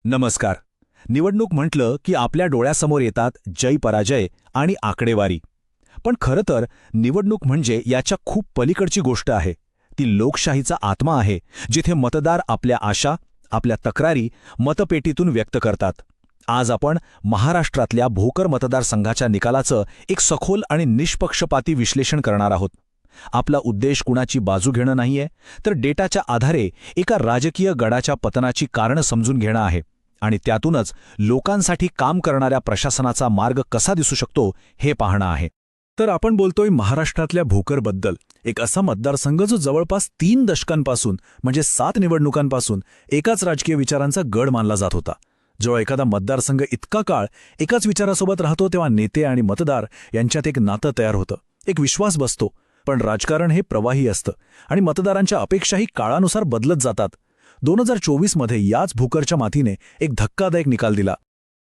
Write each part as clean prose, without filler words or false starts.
नमस्कार. निवडणूक म्हटलं की आपल्या डोळ्यासमोर येतात जय पराजय आणि आकडेवारी. पण खरं तर निवडणूक म्हणजे याच्या खूप पलीकडची गोष्ट आहे. ती लोकशाहीचा आत्मा आहे, जिथे मतदार आपल्या आशा, आपल्या तक्रारी मतपेटीतून व्यक्त करतात. आज आपण महाराष्ट्रातल्या भोकर मतदारसंघाच्या निकालाचं एक सखोल आणि निष्पक्षपाती विश्लेषण करणार आहोत. आपला उद्देश कुणाची बाजू घेणं नाहीये, तर डेटाच्या आधारे एका राजकीय गडाच्या पतनाची कारणं समजून घेणं आहे आणि त्यातूनच लोकांसाठी काम करणाऱ्या प्रशासनाचा मार्ग कसा दिसू शकतो हे पाहणं आहे. तर आपण बोलतोय महाराष्ट्रातल्या भोकरबद्दल, एक असा मतदारसंघ जो जवळपास 3 दशकांपासून म्हणजे 7 निवडणुकांपासून एकाच राजकीय विचारांचा गड मानला जात होता. जेव्हा एखादा मतदारसंघ इतका काळ एकाच विचारासोबत राहतो तेव्हा नेते आणि मतदार यांच्यात एक नातं तयार होतं, एक विश्वास बसतो. पण राजकारण हे प्रवाही असतं आणि मतदारांच्या अपेक्षाही काळानुसार बदलत जातात. 2024मध्ये याच भोकरच्या मातीने एक धक्कादायक निकाल दिला.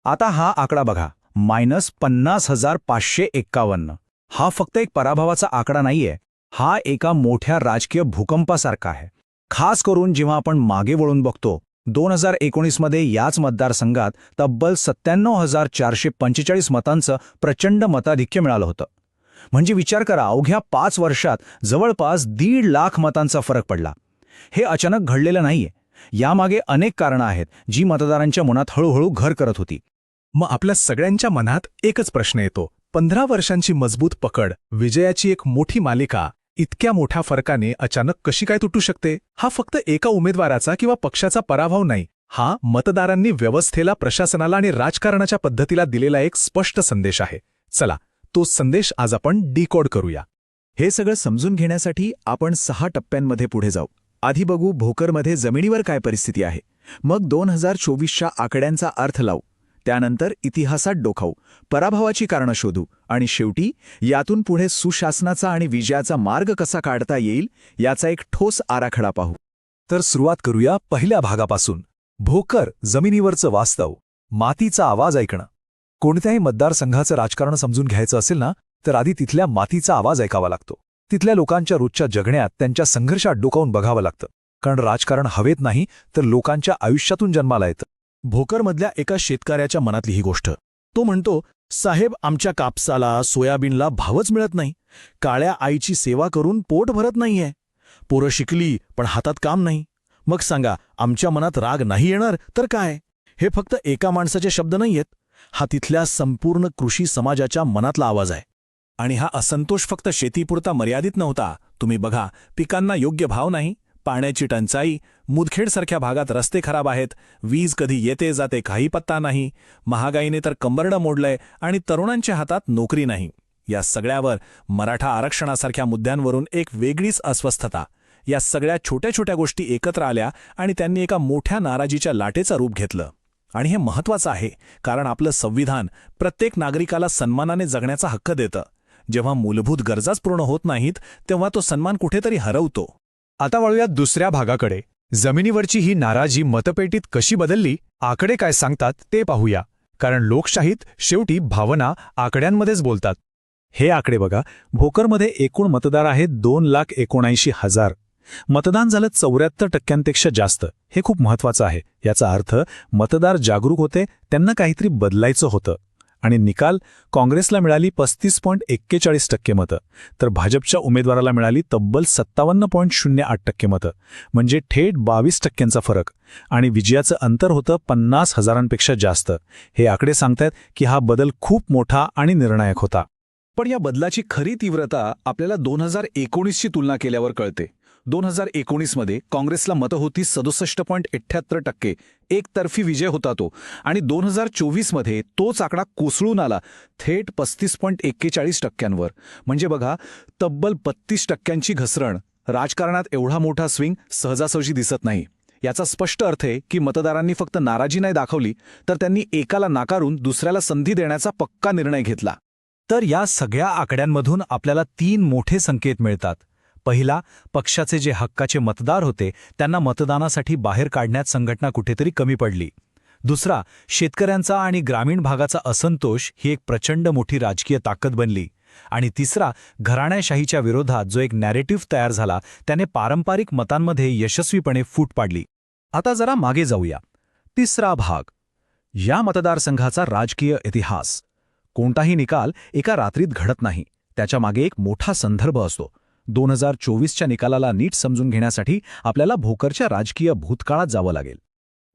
आता हा आकडा बघा, -50,551. हा फक्त एक पराभवाचा आकडा नाहीये, हा एका मोठ्या राजकीय भूकंपासारखा आहे. खास करून जेव्हा आपण मागे वळून बघतो, 2019मध्ये याच मतदारसंघात तब्बल 97,445 मतांचं प्रचंड मताधिक्य मिळालं होतं. म्हणजे विचार करा, अवघ्या 5 वर्षात जवळपास 1.5 लाख मतांचा फरक पडला. हे अचानक घडलेलं नाहीये. यामागे अनेक कारणं आहेत, जी मतदारांच्या मनात हळूहळू घर करत होती. मग आपल्या सगळ्यांच्या मनात एकच प्रश्न येतो, 15 वर्षांची मजबूत पकड, विजयाची एक मोठी मालिका इतक्या मोठ्या फरकाने अचानक कशी काय तुटू शकते? हा फक्त एका उमेदवाराचा किंवा पक्षाचा पराभव नाही, हा मतदारांनी व्यवस्थेला, प्रशासनाला आणि राजकारणाच्या पद्धतीला दिलेला एक स्पष्ट संदेश आहे. चला, तो संदेश आज आपण डिकोड करूया. हे सगळं समजून घेण्यासाठी आपण 6 टप्प्यांमध्ये पुढे जाऊ. आधी बघू भोकरमध्ये जमिनीवर काय परिस्थिती आहे. मग 2024च्या आकड्यांचा अर्थ लावू. त्यानंतर इतिहासात डोकावू, पराभवाची कारणं शोधू आणि शेवटी यातून पुढे सुशासनाचा आणि विजयाचा मार्ग कसा काढता येईल याचा एक ठोस आराखडा पाहू. तर सुरुवात करूया पहिल्या भागापासून. भोकर, जमिनीवरचं वास्तव, मातीचा आवाज ऐकणं. कोणत्याही मतदारसंघाचं राजकारण समजून घ्यायचं असेल ना, तर आधी तिथल्या मातीचा आवाज ऐकावा लागतो. तिथल्या लोकांच्या रोजच्या जगण्यात, त्यांच्या संघर्षात डोकावून बघावं लागतं. कारण राजकारण हवेत नाही, तर लोकांच्या आयुष्यातून जन्माला येतं. भोकरमधल्या एका शेतकऱ्याच्या मनातली ही गोष्ट. तो म्हणतो, साहेब, आमच्या कापसाला, सोयाबीनला भावच मिळत नाही. काळ्या आईची सेवा करून पोट भरत नाहीये. पोरं शिकली, पण हातात काम नाही. मग सांगा, आमच्या मनात राग नाही येणार तर काय? हे फक्त एका माणसाचे शब्द नाहीयेत. हा तिथल्या संपूर्ण कृषी समाजाच्या मनातला आवाज आहे. आणि हा असंतोष फक्त शेतीपुरता मर्यादित नव्हता. तुम्ही बघा, पिकांना योग्य भाव नाही, पाण्याची टंचाई, मुदखेडसारख्या भागात रस्ते खराब आहेत, वीज कधी येते जाते काही पत्ता नाही, महागाईने तर कंबरडं मोडलंय आणि तरुणांच्या हातात नोकरी नाही. या सगळ्यावर मराठा आरक्षणासारख्या मुद्द्यांवरून एक वेगळीच अस्वस्थता. या सगळ्या छोट्या छोट्या गोष्टी एकत्र आल्या आणि त्यांनी एका मोठ्या नाराजीच्या लाटेचं रूप घेतलं. आणि हे महत्त्वाचं आहे, कारण आपलं संविधान प्रत्येक नागरिकाला सन्मानाने जगण्याचा हक्क देतं. जेव्हा मूलभूत गरजाच पूर्ण होत नाहीत, तेव्हा तो सन्मान कुठेतरी हरवतो. आता वळूयात दुसऱ्या भागाकडे. जमिनीवरची ही नाराजी मतपेटीत कशी बदलली, आकडे काय सांगतात ते पाहूया. कारण लोकशाहीत शेवटी भावना आकड्यांमध्येच बोलतात. हे आकडे बघा, भोकरमध्ये एकूण मतदार आहेत 2,79,000. मतदान झालं 74% जास्त. हे खूप महत्त्वाचं आहे. याचा अर्थ मतदार जागरूक होते, त्यांना काहीतरी बदलायचं होतं. आणि निकाल, काँग्रेसला मिळाली 35.41% मतं, तर भाजपच्या उमेदवाराला मिळाली तब्बल 57.08% मतं, म्हणजे थेट 22%चा फरक. आणि विजयाचं अंतर होतं 50,000पेक्षा जास्त. हे आकडे सांगतायत की हा बदल खूप मोठा आणि निर्णायक होता. पण या बदलाची खरी तीव्रता आपल्याला 2019ची तुलना केल्यावर कळते. 2019मध्ये काँग्रेसला मतं होती 67.78%, एकतर्फी विजय होता तो. आणि 2024मध्ये तोच आकडा कोसळून आला थेट 35.41%. म्हणजे बघा, तब्बल 32%ची घसरण. राजकारणात एवढा मोठा स्विंग सहजासहजी दिसत नाही. याचा स्पष्ट अर्थ आहे की मतदारांनी फक्त नाराजी नाही दाखवली, तर त्यांनी एकाला नाकारून दुसऱ्याला संधी देण्याचा पक्का निर्णय घेतला. तर या सगळ्या आकड्यांमधून आपल्याला 3 मोठे संकेत मिळतात. पहिला, पक्षाचे जे हक्काचे मतदार होते त्यांना मतदानासाठी बाहेर काढण्यात संघटना कुठेतरी कमी पडली. दुसरा, शेतकऱ्यांचा आणि ग्रामीण भागाचा असंतोष ही एक प्रचंड मोठी राजकीय ताकद बनली. आणि तिसरा, घराण्याशाहीच्या विरोधात जो एक नॅरेटिव्ह तयार झाला त्याने पारंपरिक मतांमध्ये यशस्वीपणे फूट पाडली. आता जरा मागे जाऊया. तिसरा भाग. या मतदारसंघाचा राजकीय इतिहास. कोणताही निकाल एका रात्रीत घडत नाही. त्याच्या मागे एक मोठा संदर्भ असतो. 2024च्या निकालाला नीट समजून घेण्यासाठी आपल्याला भोकरच्या राजकीय भूतकाळात जावं लागेल.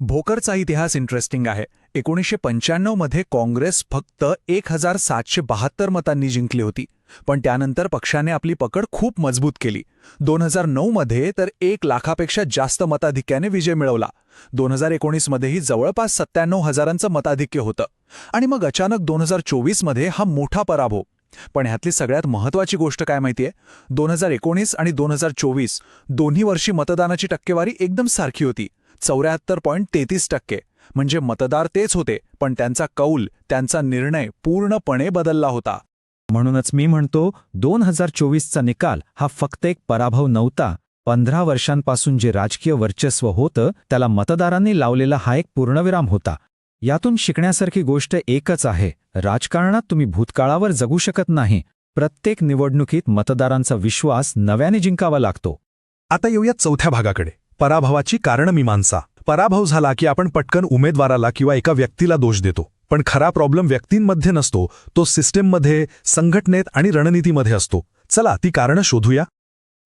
भोकरचा इतिहास इंटरेस्टिंग आहे. 1995 मध्ये काँग्रेस फक्त 1772 मतांनी जिंकली होती. पण त्यानंतर पक्षाने आपली पकड खूप मजबूत केली. 2009 मध्ये तर 1 लाखापेक्षा जास्त मताधिक्याने विजय मिळवला. 2019 मध्येही जवळपास 97,000 मताधिक्य होतं. आणि मग अचानक 2024 मध्ये हा मोठा पराभव. पण ह्यातली सगळ्यात महत्त्वाची गोष्ट काय माहितीये? 2019 आणि 2024 दोन्ही वर्षी मतदानाची टक्केवारी एकदम सारखी होती. 74.33%. म्हणजे मतदार तेच होते, पण त्यांचा कौल, त्यांचा निर्णय पूर्णपणे बदलला होता. म्हणूनच मी म्हणतो 2024चा निकाल हा फक्त एक पराभव नव्हता. 15 वर्षांपासून जे राजकीय वर्चस्व होतं त्याला मतदारांनी लावलेला हा एक पूर्णविराम होता. यातून शिकण्यासारखी गोष्ट एकच आहे, राजकारणात तुम्ही भूतकाळावर जगू शकत नाही. प्रत्येक निवडणुकीत मतदारांचा विश्वास नव्याने जिंकावा लागतो. आता येऊयात चौथ्या भागाकडे, पराभवाची कारणमीमांसा. पराभव झाला की आपण पटकन उमेदवाराला किंवा एका व्यक्तीला दोष देतो. पण खरा प्रॉब्लेम व्यक्तींमध्ये नसतो, तो सिस्टीममध्ये, संघटनेत आणि रणनीतीमध्ये असतो. चला ती कारणं शोधूया.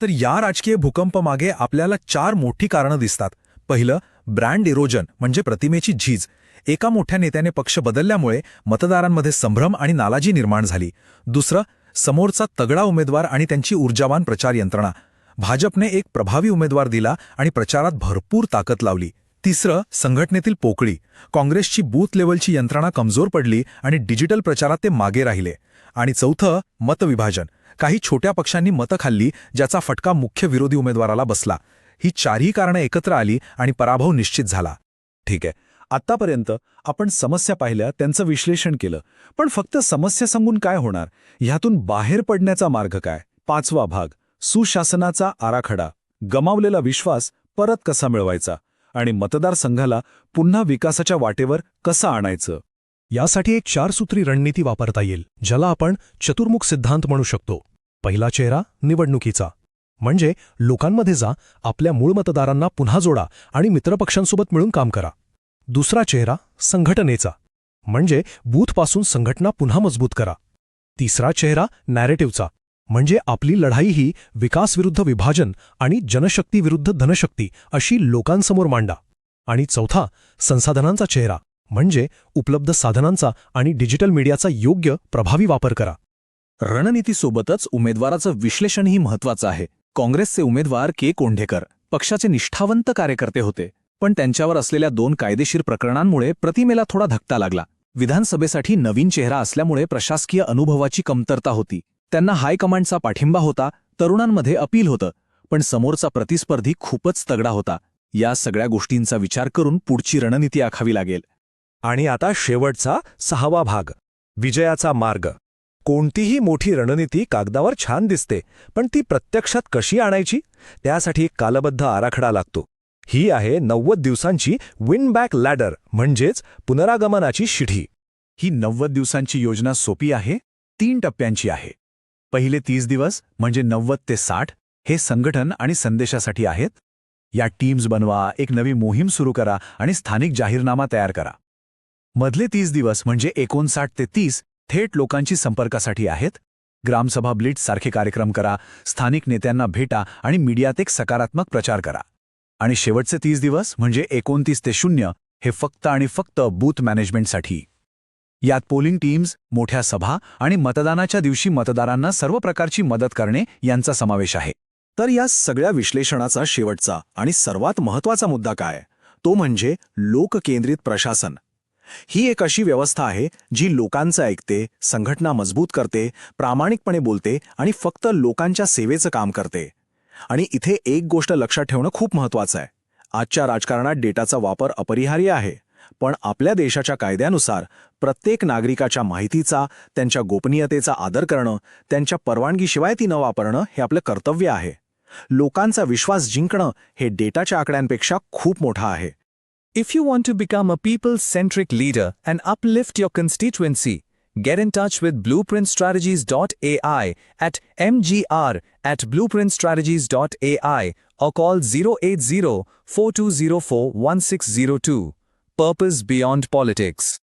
तर या राजकीय भूकंपामागे आपल्याला 4 मोठी कारणं दिसतात. पहिलं, ब्रँड इरोजन म्हणजे प्रतिमेची झीज. एका मोठ्या नेत्याने पक्ष बदलल्यामुळे मतदारांमध्ये संभ्रम आणि नाराजी निर्माण झाली. दुसरं, समोरचा तगडा उमेदवार आणि त्यांची ऊर्जावान प्रचार यंत्रणा. भाजपने एक प्रभावी उमेदवार दिला आणि प्रचारात भरपूर ताकद लावली. तिसरं, संघटनेतील पोकळी. काँग्रेसची बूथ लेव्हलची यंत्रणा कमजोर पडली आणि डिजिटल प्रचारात ते मागे राहिले. आणि चौथं, मतविभाजन. काही छोट्या पक्षांनी मतं खाल्ली, ज्याचा फटका मुख्य विरोधी उमेदवाराला बसला. ही 4ही कारणं एकत्र आली आणि पराभव निश्चित झाला. ठीक आहे, आत्तापर्यंत आपण समस्या पाहिल्या, त्यांचं विश्लेषण केलं. पण फक्त समस्या सांगून काय होणार? ह्यातून बाहेर पडण्याचा मार्ग काय? 5वा भाग, सुशासनाचा आराखडा. गमावलेला विश्वास परत कसा मिळवायचा आणि मतदारसंघाला पुन्हा विकासाच्या वाटेवर कसं आणायचं? यासाठी एक 4 सूत्री रणनीती वापरता येईल, ज्याला आपण चतुर्मुख सिद्धांत म्हणू शकतो. पहिला चेहरा निवडणुकीचा. म्हणजे लोकांमध्ये जा, आपल्या मूळ मतदारांना पुन्हा जोडा आणि मित्रपक्षांसोबत मिळून काम करा. दुसरा चेहरा संघटनेचा. म्हणजे बूथपासून संघटना पुन्हा मजबूत करा. तिसरा चेहरा नॅरेटिव्हचा. म्हणजे आपली लढाई ही विकासविरुद्ध विभाजन आणि जनशक्ती विरुद्ध धनशक्ती अशी लोकांसमोर मांडा. आणि चौथा, संसाधनांचा चेहरा. म्हणजे उपलब्ध साधनांचा आणि डिजिटल मीडियाचा योग्य, प्रभावी वापर करा. रणनीतीसोबतच उमेदवाराचं विश्लेषणही महत्त्वाचं आहे. काँग्रेसचे उमेदवार के. कोंढेकर पक्षाचे निष्ठावंत कार्यकर्ते होते, पण त्यांच्यावर असलेल्या 2 कायदेशीर प्रकरणांमुळे प्रतिमेला थोडा धक्का लागला. विधानसभेसाठी नवीन चेहरा असल्यामुळे प्रशासकीय अनुभवाची कमतरता होती. त्यांना हायकमांडचा पाठिंबा होता, तरुणांमध्ये अपील होतं, पण समोरचा प्रतिस्पर्धी खूपच तगडा होता. या सगळ्या गोष्टींचा विचार करून पुढची रणनीती आखावी लागेल. आणि आता शेवटचा 6वा भाग, विजयाचा मार्ग. कोणतीही मोठी रणनीती कागदावर छान दिसते, पण ती प्रत्यक्षात कशी आणायची? त्यासाठी एक कालबद्ध आराखडा लागतो. ही आहे 90 दिवसांची विन बॅक लॅडर, म्हणजेच पुनरागमनाची शिढी. ही 90 दिवसांची योजना सोपी आहे, 3 टप्प्यांची आहे. पहिले 30 दिवस म्हणजे 90 ते 60 हे संघटन आणि संदेशासाठी आहेत. या टीम्स बनवा, एक नवी मोहीम सुरू करा आणि स्थानिक जाहीरनामा तयार करा. मधले 30 दिवस म्हणजे 59 ते 30 थेट लोकांची संपर्कासाठी आहेत. ग्रामसभा ब्लिट्झ सारखे कार्यक्रम करा, स्थानिक नेत्यांना भेटा आणि मीडियात एक सकारात्मक प्रचार करा. आणि शेवटचे 30 दिवस म्हणजे 29 ते 0 हे फक्त आणि फक्त बूथ मॅनेजमेंटसाठी. यात पोलिंग टीम्स, मोठ्या सभा आणि मतदानाच्या दिवशी मतदारांना सर्व प्रकारची मदत करणे यांचा समावेश आहे. तर या सगळ्या विश्लेषणाचा शेवटचा आणि सर्वात महत्त्वाचा मुद्दा काय? तो म्हणजे लोककेंद्रित प्रशासन. ही एक अशी व्यवस्था आहे जी लोकांचं ऐकते, संघटना मजबूत करते, प्रामाणिकपणे बोलते आणि फक्त लोकांच्या सेवेचं काम करते. आणि इथे एक गोष्ट लक्षात ठेवणं खूप महत्त्वाचं आहे. आजच्या राजकारणात डेटाचा वापर अपरिहार्य आहे, पण आपल्या देशाच्या कायद्यानुसार प्रत्येक नागरिकाच्या माहितीचा, त्यांच्या गोपनीयतेचा आदर करणं, त्यांच्या परवानगीशिवाय ती न वापरणं हे आपलं कर्तव्य आहे. लोकांचा विश्वास जिंकणं हे डेटाच्या आकड्यांपेक्षा खूप मोठं आहे. If you want to become a people-centric leader and uplift your constituency, get in touch with blueprintstrategies.ai at mgr@blueprintstrategies.ai or call 080-4204-1602. Purpose beyond politics.